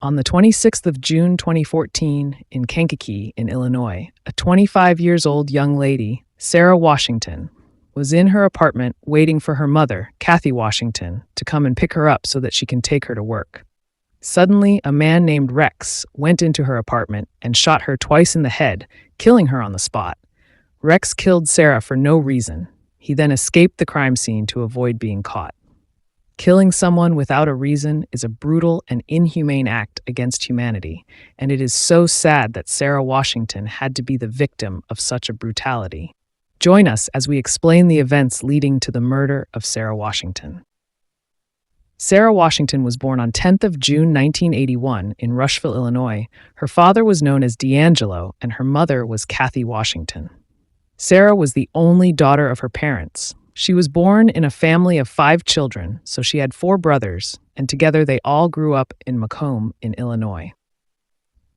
On the 26th of June 2014, in Kankakee, in Illinois, a 25 years old young lady, Sarah Washington, was in her apartment waiting for her mother, Kathy Washington, to come and pick her up so that she can take her to work. Suddenly, a man named Rex went into her apartment and shot her twice in the head, killing her on the spot. Rex killed Sarah for no reason. He then escaped the crime scene to avoid being caught. Killing someone without a reason is a brutal and inhumane act against humanity, and it is so sad that Sarah Washington had to be the victim of such a brutality. Join us as we explain the events leading to the murder of Sarah Washington. Sarah Washington was born on 10th of June 1981 in Rushville, Illinois. Her father was known as D'Angelo, and her mother was Kathy Washington. Sarah was the only daughter of her parents. She was born in a family of 5 children, so she had 4 brothers, and together they all grew up in Macomb in Illinois.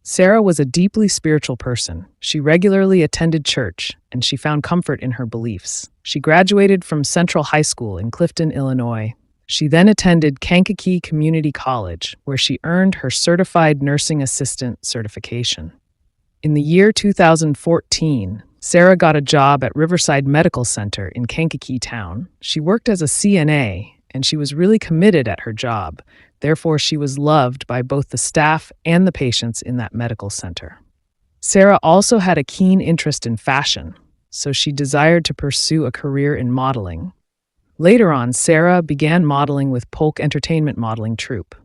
Sarah was a deeply spiritual person. She regularly attended church, and she found comfort in her beliefs. She graduated from Central High School in Clifton, Illinois. She then attended Kankakee Community College, where she earned her Certified Nursing Assistant certification. In the year 2014, Sarah got a job at Riverside Medical Center in Kankakee Town. She worked as a CNA, and she was really committed at her job. Therefore, she was loved by both the staff and the patients in that medical center. Sarah also had a keen interest in fashion, so she desired to pursue a career in modeling. Later on, Sarah began modeling with Polk Entertainment Modeling Troupe.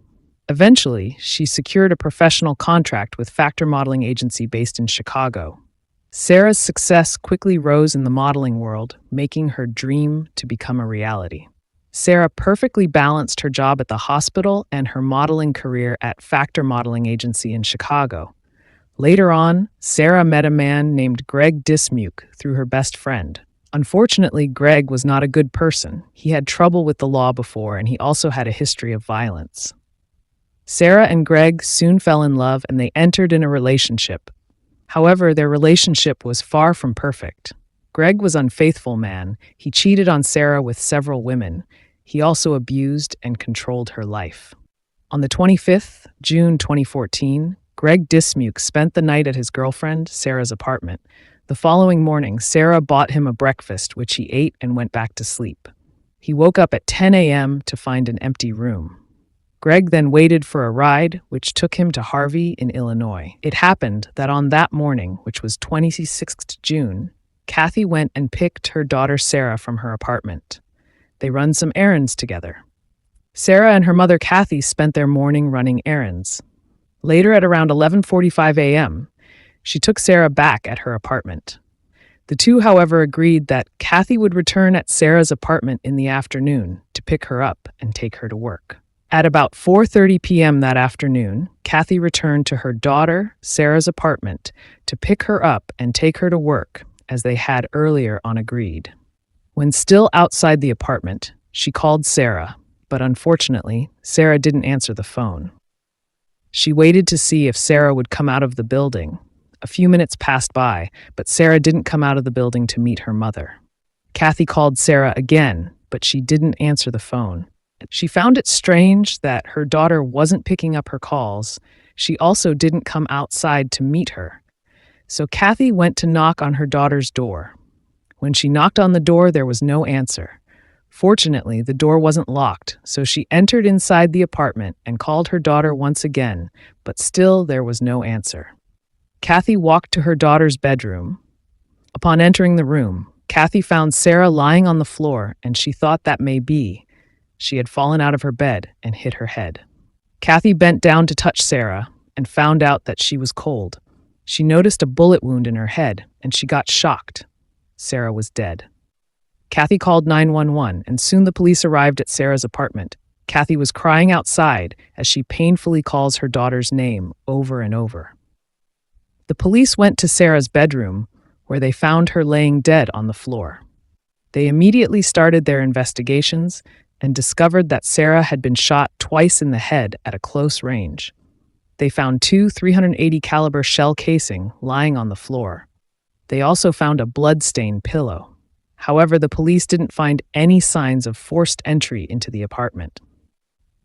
Eventually, she secured a professional contract with Factor Modeling Agency based in Chicago. Sarah's success quickly rose in the modeling world, making her dream to become a reality. Sarah perfectly balanced her job at the hospital and her modeling career at Factor Modeling Agency in Chicago. Later on, Sarah met a man named Greg Dismuke through her best friend. Unfortunately, Greg was not a good person. He had trouble with the law before, and he also had a history of violence. Sarah and Greg soon fell in love, and they entered in a relationship. However, their relationship was far from perfect. Greg was an unfaithful man. He cheated on Sarah with several women. He also abused and controlled her life. On the 25th, June 2014, Greg Dismuke spent the night at his girlfriend, Sarah's apartment. The following morning, Sarah bought him a breakfast, which he ate and went back to sleep. He woke up at 10 a.m. to find an empty room. Greg then waited for a ride, which took him to Harvey in Illinois. It happened that on that morning, which was 26th June, Kathy went and picked her daughter Sarah from her apartment. They run some errands together. Sarah and her mother Kathy spent their morning running errands. Later at around 11:45 a.m., she took Sarah back at her apartment. The two, however, agreed that Kathy would return at Sarah's apartment in the afternoon to pick her up and take her to work. At about 4:30 p.m. that afternoon, Kathy returned to her daughter, Sarah's apartment, to pick her up and take her to work, as they had earlier on agreed. When still outside the apartment, she called Sarah, but unfortunately, Sarah didn't answer the phone. She waited to see if Sarah would come out of the building. A few minutes passed by, but Sarah didn't come out of the building to meet her mother. Kathy called Sarah again, but she didn't answer the phone. She found it strange that her daughter wasn't picking up her calls. She also didn't come outside to meet her. So Kathy went to knock on her daughter's door. When she knocked on the door, there was no answer. Fortunately, the door wasn't locked, so she entered inside the apartment and called her daughter once again, but still there was no answer. Kathy walked to her daughter's bedroom. Upon entering the room, Kathy found Sarah lying on the floor, and she thought that she had fallen out of her bed and hit her head. Kathy bent down to touch Sarah and found out that she was cold. She noticed a bullet wound in her head, and she got shocked. Sarah was dead. Kathy called 911, and soon the police arrived at Sarah's apartment. Kathy was crying outside as she painfully calls her daughter's name over and over. The police went to Sarah's bedroom, where they found her laying dead on the floor. They immediately started their investigations and discovered that Sarah had been shot twice in the head at a close range. They found 2 .380 caliber shell casing lying on the floor. They also found a blood-stained pillow. However, the police didn't find any signs of forced entry into the apartment.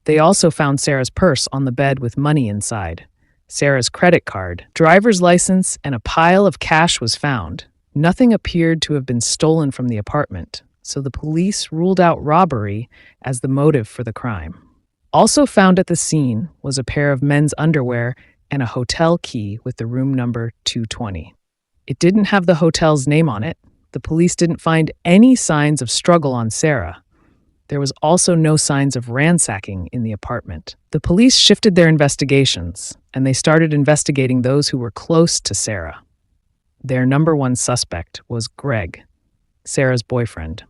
They also found Sarah's purse on the bed with money inside. Sarah's credit card, driver's license, and a pile of cash was found. Nothing appeared to have been stolen from the apartment, so the police ruled out robbery as the motive for the crime. Also found at the scene was a pair of men's underwear and a hotel key with the room number 220. It didn't have the hotel's name on it. The police didn't find any signs of struggle on Sarah. There was also no signs of ransacking in the apartment. The police shifted their investigations, and they started investigating those who were close to Sarah. Their number one suspect was Greg, Sarah's boyfriend.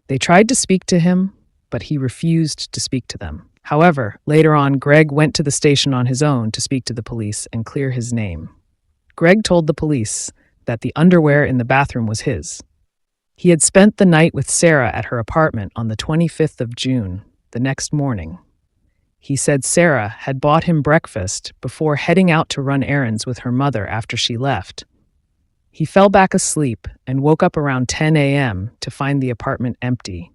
They tried to speak to him, but he refused to speak to them. However, later on, Greg went to the station on his own to speak to the police and clear his name. Greg told the police that the underwear in the bathroom was his. He had spent the night with Sarah at her apartment on the 25th of June, the next morning. He said Sarah had bought him breakfast before heading out to run errands with her mother after she left. He fell back asleep and woke up around 10 a.m. to find the apartment empty.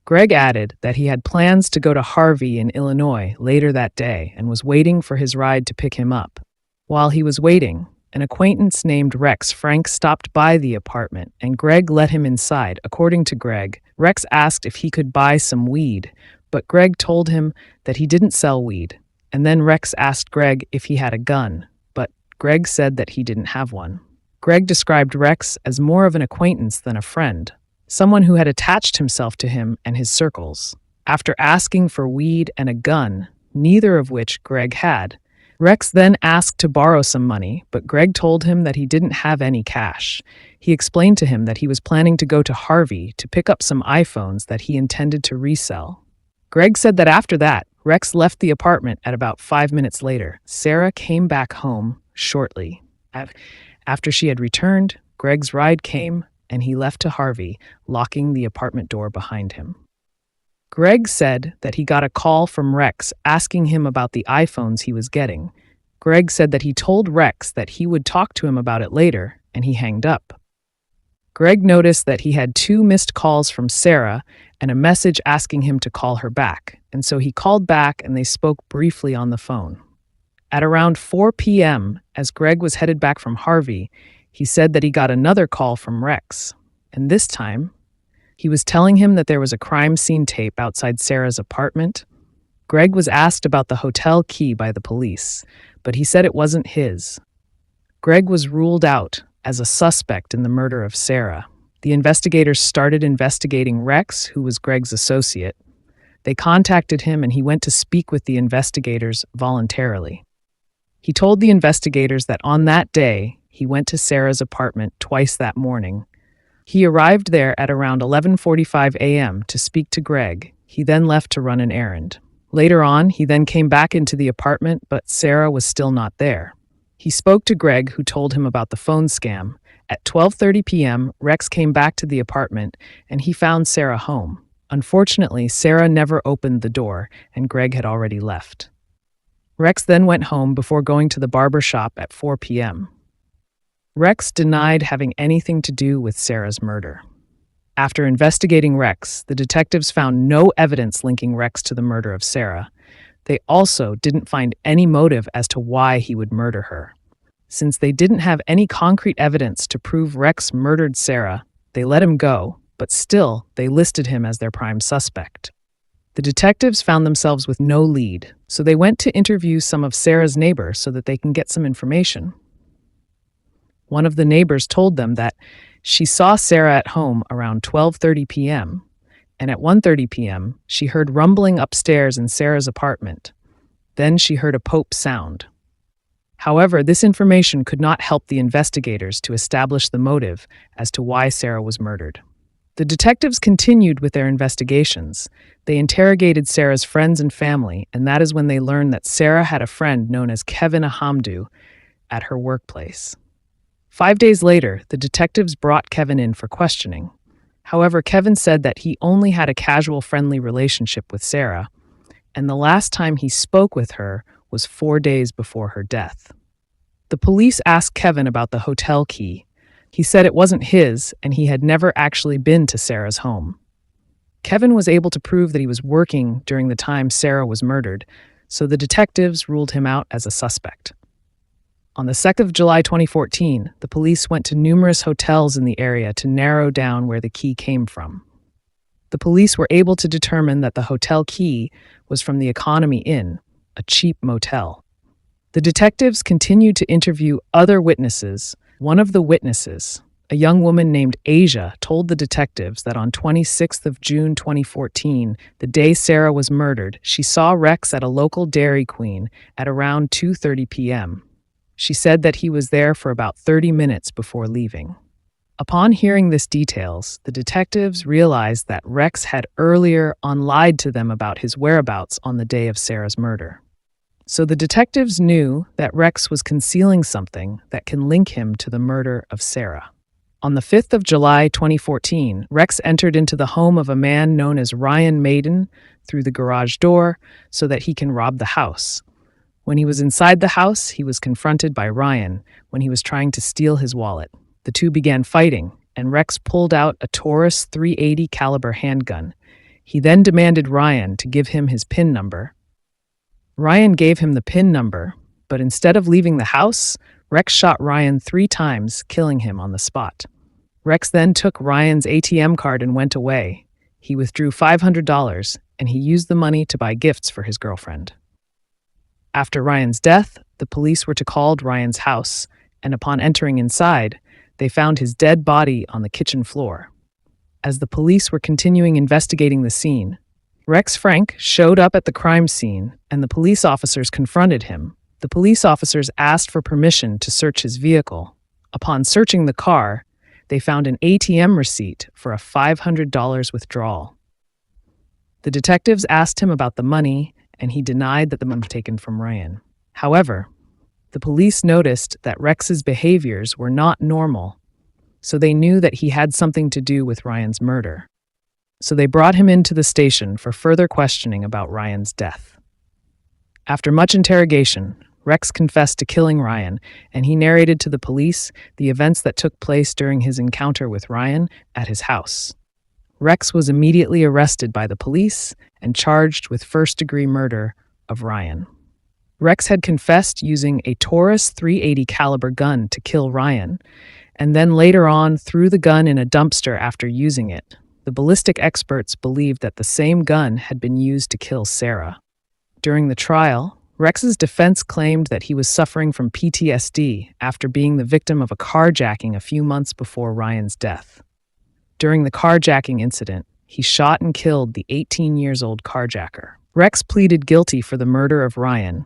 Greg added that he had plans to go to Harvey in Illinois later that day and was waiting for his ride to pick him up. While he was waiting, an acquaintance named Rex Frank stopped by the apartment, and Greg let him inside. According to Greg, Rex asked if he could buy some weed, but Greg told him that he didn't sell weed. And then Rex asked Greg if he had a gun, but Greg said that he didn't have one. Greg described Rex as more of an acquaintance than a friend, someone who had attached himself to him and his circles. After asking for weed and a gun, neither of which Greg had, Rex then asked to borrow some money, but Greg told him that he didn't have any cash. He explained to him that he was planning to go to Harvey to pick up some iPhones that he intended to resell. Greg said that after that, Rex left the apartment at about 5 minutes later. Sarah came back home shortly. After she had returned, Greg's ride came, and he left to Harvey, locking the apartment door behind him. Greg said that he got a call from Rex asking him about the iPhones he was getting. Greg said that he told Rex that he would talk to him about it later, and he hanged up. Greg noticed that he had 2 missed calls from Sarah and a message asking him to call her back, and so he called back and they spoke briefly on the phone. At around 4 p.m., as Greg was headed back from Harvey, he said that he got another call from Rex, and this time, he was telling him that there was a crime scene tape outside Sarah's apartment. Greg was asked about the hotel key by the police, but he said it wasn't his. Greg was ruled out as a suspect in the murder of Sarah. The investigators started investigating Rex, who was Greg's associate. They contacted him and he went to speak with the investigators voluntarily. He told the investigators that on that day, he went to Sarah's apartment twice that morning. He arrived there at around 11:45 a.m. to speak to Greg. He then left to run an errand. Later on, he then came back into the apartment, but Sarah was still not there. He spoke to Greg, who told him about the phone scam. At 12:30 p.m., Rex came back to the apartment, and he found Sarah home. Unfortunately, Sarah never opened the door, and Greg had already left. Rex then went home before going to the barber shop at 4 p.m. Rex denied having anything to do with Sarah's murder. After investigating Rex, the detectives found no evidence linking Rex to the murder of Sarah. They also didn't find any motive as to why he would murder her. Since they didn't have any concrete evidence to prove Rex murdered Sarah, they let him go, but still, they listed him as their prime suspect. The detectives found themselves with no lead, so they went to interview some of Sarah's neighbors so that they can get some information. One of the neighbors told them that she saw Sarah at home around 12:30 p.m., and at 1:30 p.m., she heard rumbling upstairs in Sarah's apartment. Then she heard a pope sound. However, this information could not help the investigators to establish the motive as to why Sarah was murdered. The detectives continued with their investigations. They interrogated Sarah's friends and family, and that is when they learned that Sarah had a friend known as Kevin Ahamdu at her workplace. 5 days later, the detectives brought Kevin in for questioning. However, Kevin said that he only had a casual, friendly relationship with Sarah, and the last time he spoke with her was 4 days before her death. The police asked Kevin about the hotel key. He said it wasn't his, and he had never actually been to Sarah's home. Kevin was able to prove that he was working during the time Sarah was murdered, so the detectives ruled him out as a suspect. On the 2nd of July 2014, the police went to numerous hotels in the area to narrow down where the key came from. The police were able to determine that the hotel key was from the Economy Inn, a cheap motel. The detectives continued to interview other witnesses. One of the witnesses, a young woman named Asia, told the detectives that on 26th of June 2014, the day Sarah was murdered, she saw Rex at a local Dairy Queen at around 2:30 p.m. She said that he was there for about 30 minutes before leaving. Upon hearing this details, the detectives realized that Rex had earlier on lied to them about his whereabouts on the day of Sarah's murder. So the detectives knew that Rex was concealing something that can link him to the murder of Sarah. On the 5th of July 2014, Rex entered into the home of a man known as Ryan Maiden through the garage door so that he can rob the house. When he was inside the house, he was confronted by Ryan when he was trying to steal his wallet. The two began fighting, and Rex pulled out a Taurus .380 caliber handgun. He then demanded Ryan to give him his PIN number. Ryan gave him the PIN number, but instead of leaving the house, Rex shot Ryan 3 times, killing him on the spot. Rex then took Ryan's ATM card and went away. He withdrew $500, and he used the money to buy gifts for his girlfriend. After Ryan's death, the police were to call Ryan's house, and upon entering inside, they found his dead body on the kitchen floor. As the police were continuing investigating the scene, Rex Frank showed up at the crime scene, and the police officers confronted him. The police officers asked for permission to search his vehicle. Upon searching the car, they found an ATM receipt for a $500 withdrawal. The detectives asked him about the money, and he denied that the money was taken from Ryan. However, the police noticed that Rex's behaviors were not normal, so they knew that he had something to do with Ryan's murder. So they brought him into the station for further questioning about Ryan's death. After much interrogation, Rex confessed to killing Ryan, and he narrated to the police the events that took place during his encounter with Ryan at his house. Rex was immediately arrested by the police and charged with first-degree murder of Ryan. Rex had confessed using a Taurus .380 caliber gun to kill Ryan, and then later on threw the gun in a dumpster after using it. The ballistic experts believed that the same gun had been used to kill Sarah. During the trial, Rex's defense claimed that he was suffering from PTSD after being the victim of a carjacking a few months before Ryan's death. During the carjacking incident, he shot and killed the 18-year-old carjacker. Rex pleaded guilty for the murder of Ryan,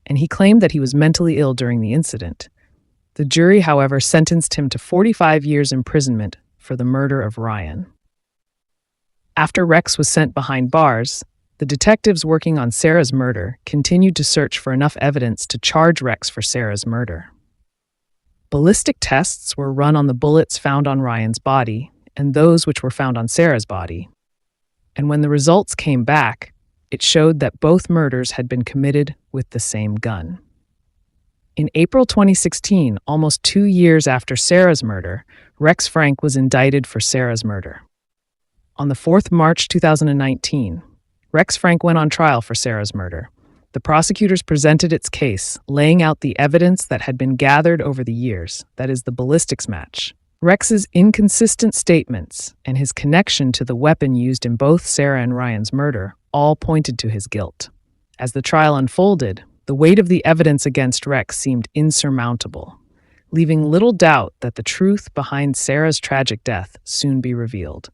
and he claimed that he was mentally ill during the incident. The jury, however, sentenced him to 45 years imprisonment for the murder of Ryan. After Rex was sent behind bars, the detectives working on Sarah's murder continued to search for enough evidence to charge Rex for Sarah's murder. Ballistic tests were run on the bullets found on Ryan's body and those which were found on Sarah's body. And when the results came back, it showed that both murders had been committed with the same gun. In April 2016, almost 2 years after Sarah's murder, Rex Frank was indicted for Sarah's murder. On the 4th March 2019, Rex Frank went on trial for Sarah's murder. The prosecutors presented its case, laying out the evidence that had been gathered over the years, that is, the ballistics match. Rex's inconsistent statements and his connection to the weapon used in both Sarah and Ryan's murder all pointed to his guilt. As the trial unfolded, the weight of the evidence against Rex seemed insurmountable, leaving little doubt that the truth behind Sarah's tragic death soon be revealed.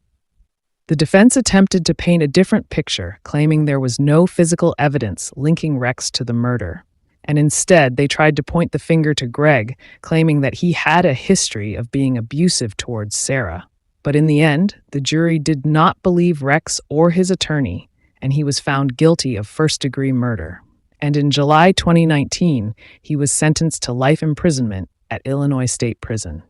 The defense attempted to paint a different picture, claiming there was no physical evidence linking Rex to the murder, and instead they tried to point the finger to Greg, claiming that he had a history of being abusive towards Sarah. But in the end, the jury did not believe Rex or his attorney, and he was found guilty of first-degree murder. And in July 2019, he was sentenced to life imprisonment at Illinois State Prison.